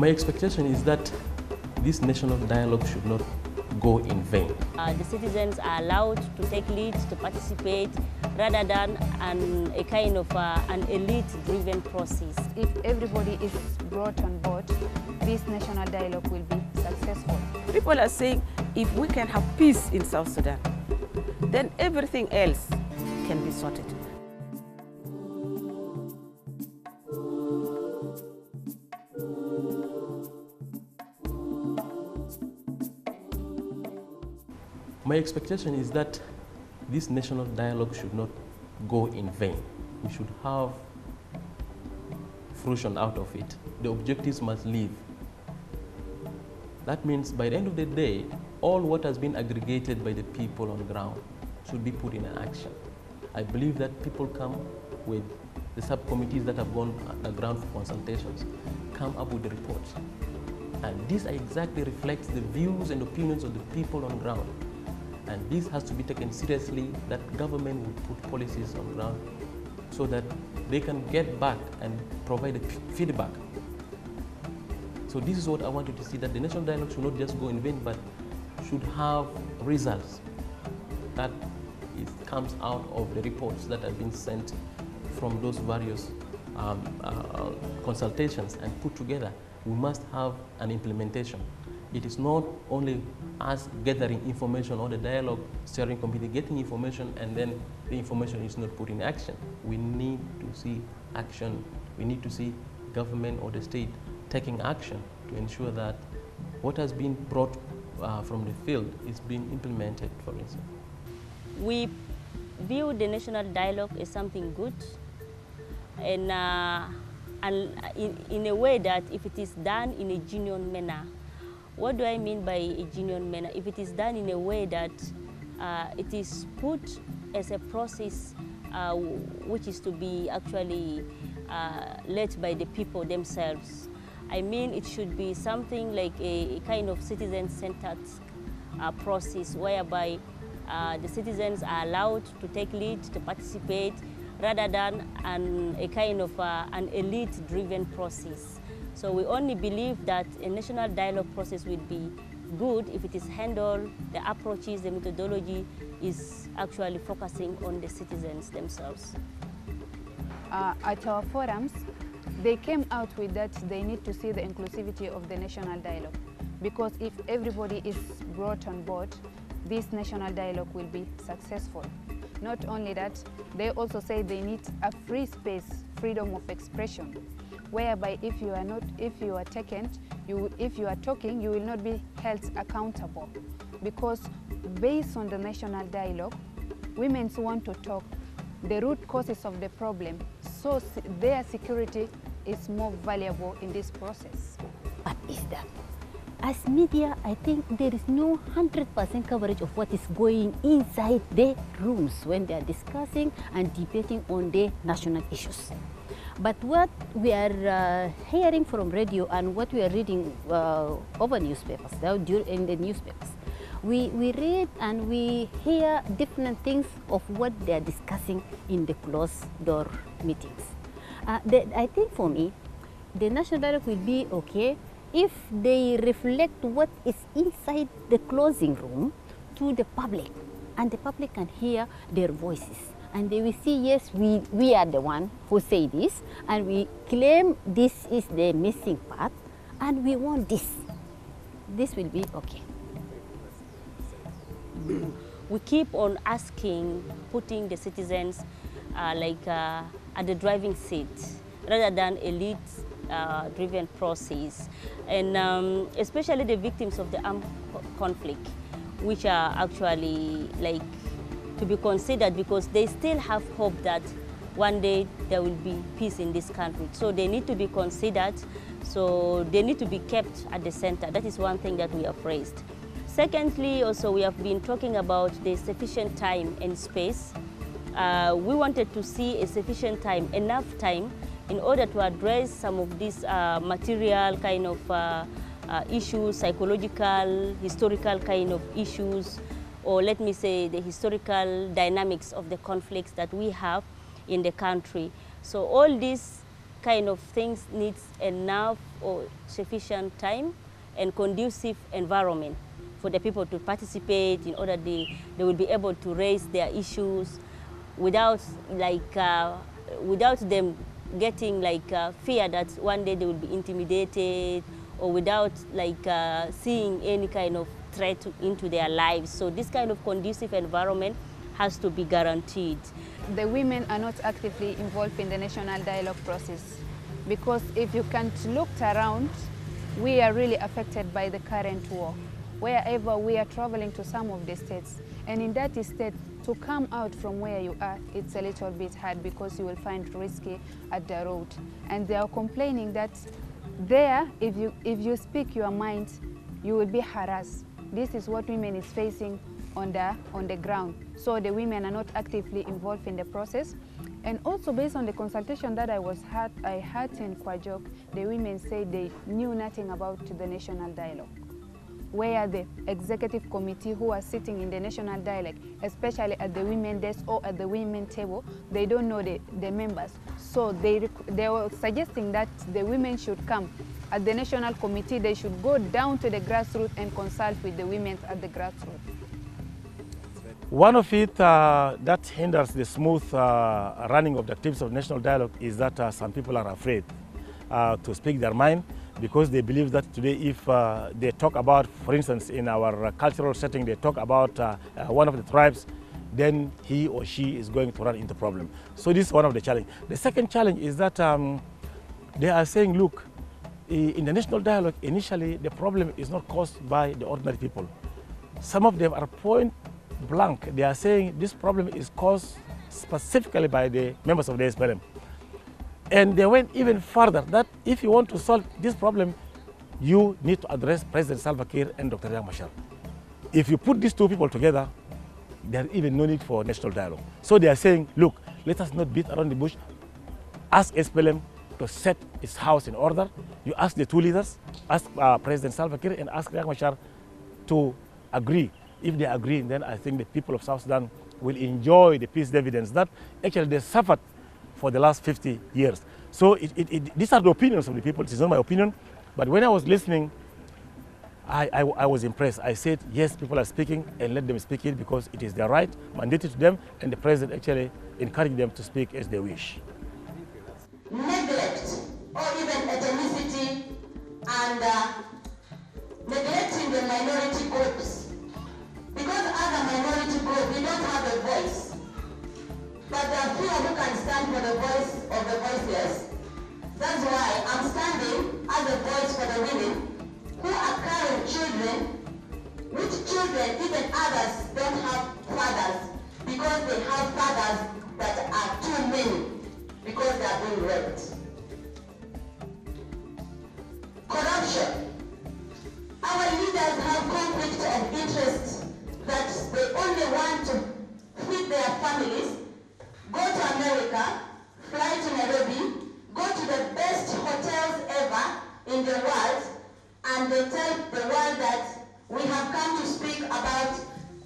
My expectation is that this national dialogue should not go in vain. The citizens are allowed to take lead, to participate, rather than a kind of an elite-driven process. If everybody is brought on board, this national dialogue will be successful. People are saying if we can have peace in South Sudan, then everything else can be sorted. My expectation is that this national dialogue should not go in vain. We should have fruition out of it. The objectives must live. That means by the end of the day, all what has been aggregated by the people on the ground should be put in action. I believe that people come with the subcommittees that have gone on the ground for consultations, come up with the reports. And this exactly reflects the views and opinions of the people on the ground. And this has to be taken seriously, that government will put policies on the ground so that they can get back and provide feedback. So this is what I wanted to see, that the national dialogue should not just go in vain, but should have results that it comes out of the reports that have been sent from those various consultations and put together. We must have an implementation. It is not only us gathering information or the dialogue steering committee getting information and then the information is not put in action. We need to see action. We need to see government or the state taking action to ensure that what has been brought from the field is being implemented, for instance. We view the national dialogue as something good, and in a way that if it is done in a genuine manner. What do I mean by a genuine manner? If it is done in a way that it is put as a process which is to be actually led by the people themselves. I mean, it should be something like a kind of citizen-centered process whereby the citizens are allowed to take lead, to participate, rather than a kind of an elite-driven process. So we only believe that a national dialogue process will be good if it is handled, the approaches, the methodology is actually focusing on the citizens themselves. At our forums, they came out with that they need to see the inclusivity of the national dialogue, because if everybody is brought on board, this national dialogue will be successful. Not only that, they also say they need a free space, freedom of expression, whereby if you are talking, you will not be held accountable, because based on the national dialogue, women want to talk the root causes of the problem, so their security is more valuable in this process. What is that? As media, I think there is no 100% coverage of what is going inside the rooms when they are discussing and debating on the national issues. But what we are hearing from radio and what we are reading over newspapers, in the newspapers, we read and we hear different things of what they are discussing in the closed door meetings. I think for me, the national dialogue will be okay if they reflect what is inside the closing room to the public, and the public can hear their voices. And they will see, yes, we are the one who say this, and we claim this is the missing part, and we want this. This will be okay. We keep on asking, putting the citizens at the driving seat, rather than elite-driven process, and especially the victims of the armed conflict, which are actually to be considered, because they still have hope that one day there will be peace in this country. So they need to be considered, so they need to be kept at the center. That is one thing that we have raised. Secondly, also we have been talking about the sufficient time and space. We wanted to see a sufficient time, enough time, in order to address some of these material kind of issues, psychological, historical kind of issues, or let me say the historical dynamics of the conflicts that we have in the country. So all this kind of things needs enough or sufficient time and conducive environment for the people to participate in order they will be able to raise their issues without them getting fear that one day they will be intimidated, or without seeing any kind of threat into their lives. So this kind of conducive environment has to be guaranteed. The women are not actively involved in the national dialogue process, because if you can't look around, we are really affected by the current war. Wherever we are traveling to some of the states, and in that state, to come out from where you are, it's a little bit hard because you will find risky at the road. And they are complaining that there, if you speak your mind, you will be harassed. This is what women is facing on the ground. So the women are not actively involved in the process. And also based on the consultation that I had in Kwajok, the women said they knew nothing about the national dialogue, where the executive committee who are sitting in the national dialogue, especially at the women desk or at the women table, they don't know the members. So they were suggesting that the women should come at the national committee. They should go down to the grassroots and consult with the women at the grassroots. One of it that hinders the smooth running of the activities of national dialogue is that some people are afraid to speak their mind, because they believe that today if they talk about, for instance, in our cultural setting, they talk about one of the tribes, then he or she is going to run into problem. So this is one of the challenges. The second challenge is that they are saying, look, in the national dialogue, initially the problem is not caused by the ordinary people. Some of them are point blank. They are saying this problem is caused specifically by the members of the SPLM. And they went even further, that if you want to solve this problem, you need to address President Salva Kiir and Dr. Riek Machar. If you put these two people together, there is even no need for national dialogue. So they are saying, look, let us not beat around the bush. Ask SPLM to set its house in order. You ask the two leaders, ask President Salva Kiir and ask Riek Machar to agree. If they agree, then I think the people of South Sudan will enjoy the peace dividends that actually they suffered for the last 50 years. So these are the opinions of the people. It is not my opinion. But when I was listening, I was impressed. I said, yes, people are speaking, and let them speak it, because it is their right, mandated to them, and the president actually encouraged them to speak as they wish. Neglect, or even ethnicity, and neglecting the minority groups. Because as a minority group, we don't have a voice. But there are few who can stand for the voice of the voiceless. That's why I'm standing as a voice for the women who are carrying children, which children, even others, don't have fathers, because they have fathers that are too many, because they are being raped. Corruption. Our leaders have conflict of interest that they only want to feed their families, go to America, fly to Nairobi, go to the best hotels ever in the world, and they tell the world that we have come to speak about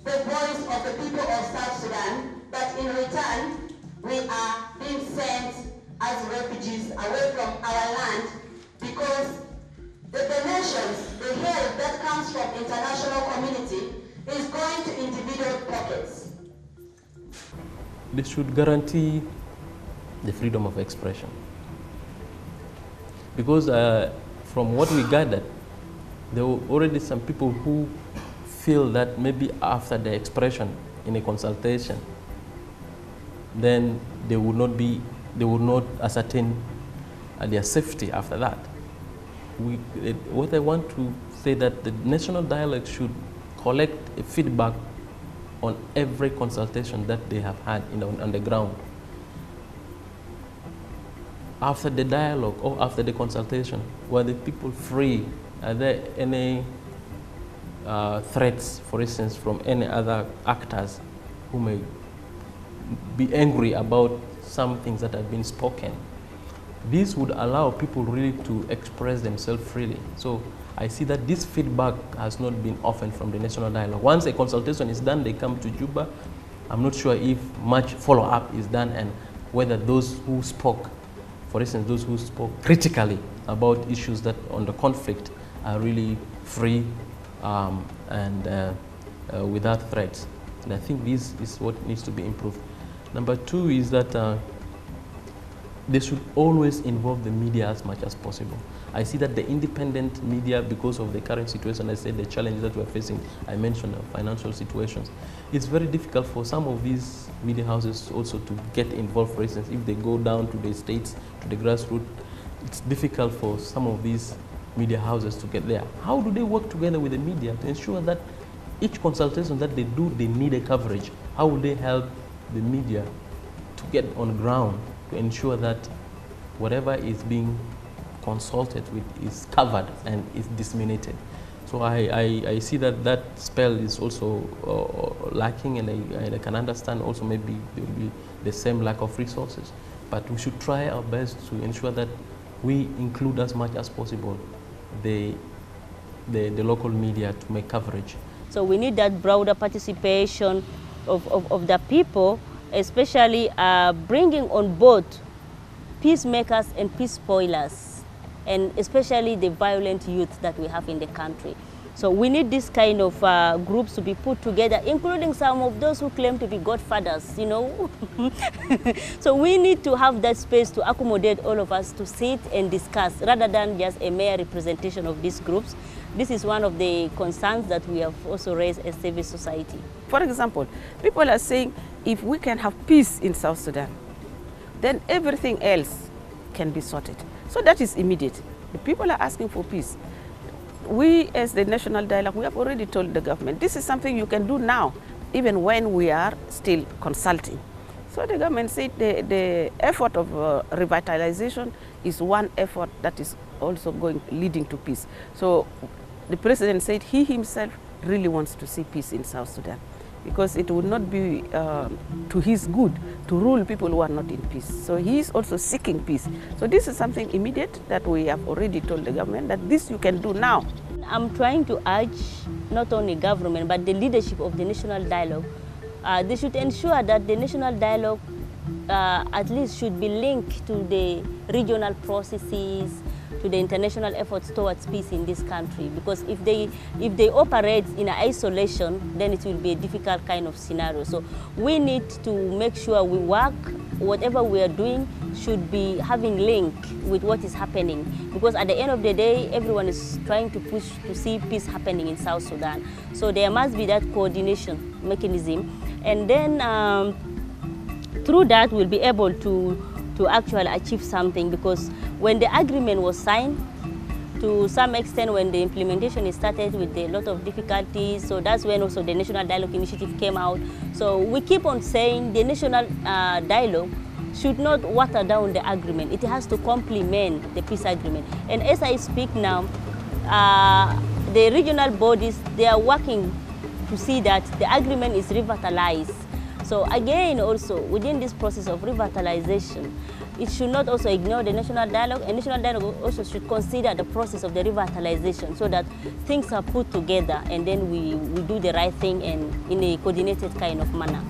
the voice of the people of South Sudan, but in return, we are being sent as refugees away from our land, because the donations, the help that comes from international community is going to individual pockets. They should guarantee the freedom of expression. Because from what we gathered, there were already some people who feel that maybe after the expression in a consultation, then they would not ascertain their safety after that. What I want to say that the national dialogue should collect a feedback on every consultation that they have had on the ground. After the dialogue or after the consultation, were the people free? Are there any threats, for instance, from any other actors who may be angry about some things that have been spoken? This would allow people really to express themselves freely. So I see that this feedback has not been often from the national dialogue. Once a consultation is done, they come to Juba. I'm not sure if much follow-up is done and whether those who spoke for instance, those who spoke critically about issues that on the conflict are really free and without threats. And I think this is what needs to be improved. Number two is that they should always involve the media as much as possible. I see that the independent media, because of the current situation, I said the challenges that we're facing, I mentioned financial situations. It's very difficult for some of these media houses also to get involved. For instance, if they go down to the states, to the grassroots, it's difficult for some of these media houses to get there. How do they work together with the media to ensure that each consultation that they do, they need a coverage? How will they help the media to get on ground to ensure that whatever is being consulted with is covered and is disseminated? So I see that that spell is also lacking, and I can understand also maybe there will be the same lack of resources. But we should try our best to ensure that we include as much as possible the local media to make coverage. So we need that broader participation of the people, especially bringing on board peacemakers and peace spoilers, and especially the violent youth that we have in the country. So we need this kind of groups to be put together, including some of those who claim to be godfathers, you know. So we need to have that space to accommodate all of us to sit and discuss, rather than just a mere representation of these groups. This is one of the concerns that we have also raised as civil society. For example, people are saying if we can have peace in South Sudan, then everything else can be sorted. So that is immediate. The people are asking for peace. We, as the National Dialogue, we have already told the government, this is something you can do now, even when we are still consulting. So the government said the effort of revitalization is one effort that is also leading to peace. So the president said he himself really wants to see peace in South Sudan, because it would not be to his good to rule people who are not in peace. So he is also seeking peace. So this is something immediate that we have already told the government that this you can do now. I'm trying to urge not only government but the leadership of the National Dialogue. They should ensure that the National Dialogue at least should be linked to the regional processes, to the international efforts towards peace in this country. Because if they operate in isolation, then it will be a difficult kind of scenario. So we need to make sure we work, whatever we are doing should be having link with what is happening. Because at the end of the day, everyone is trying to push to see peace happening in South Sudan. So there must be that coordination mechanism. And then through that, we'll be able to actually achieve something, because when the agreement was signed, to some extent when the implementation is started with a lot of difficulties, so that's when also the National Dialogue Initiative came out. So we keep on saying the National Dialogue should not water down the agreement. It has to complement the peace agreement. And as I speak now, the regional bodies, they are working to see that the agreement is revitalized. So again, also within this process of revitalization, it should not also ignore the National Dialogue, and National Dialogue also should consider the process of the revitalization, so that things are put together and then we do the right thing and in a coordinated kind of manner.